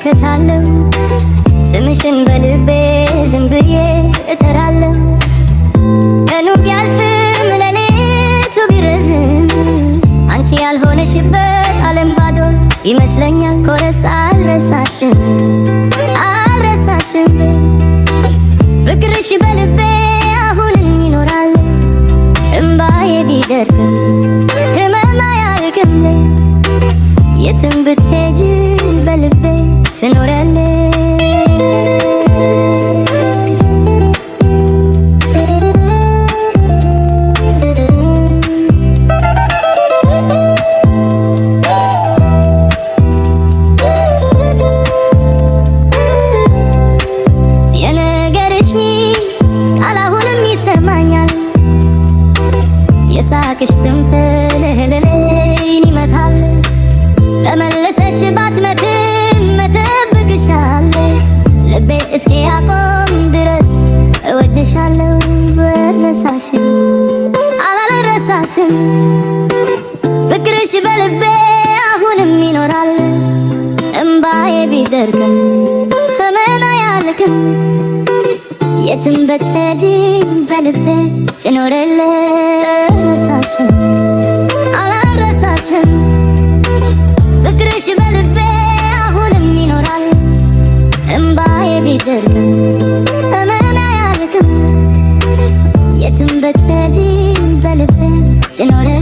እመለከታለሁ ስምሽን በልቤ ዝም ብዬ እጠራለሁ ቀኑ ቢያልፍም ሌሊቱ ቢረዝም አንቺ ያልሆነሽበት ዓለም ባዶ ይመስለኛል ኮረስ አልረሳሽም ፍቅርሽ በልቤ አሁንም ይኖራል እምባዬ ቢደርቅም ህመም አያልቅም የትም ብትሄጂ በልቤ ትኖሪያለሽ የሳቅሽ ትንፍል ህልሌን ይመታል ተመልሰሽ ባትመጪም እጠብቅሻለሁ ልቤ እስኪያቆም ድረስ እወድሻለሁ አልረሳሽም ፍቅርሽ በልቤ አሁንም ይኖራል እምባዬ ቢደርቅም ህመም አያልቅም የትም ብትሄጂ በልቤ ትኖሪያለሽ አልረሳሽም ፍቅርሽ በልቤ አሁንም ይኖራል እምባዬ ቢደርቅም ህመም አያልቅም የትም ብትሄጂ በልቤ ትኖሪያለሽ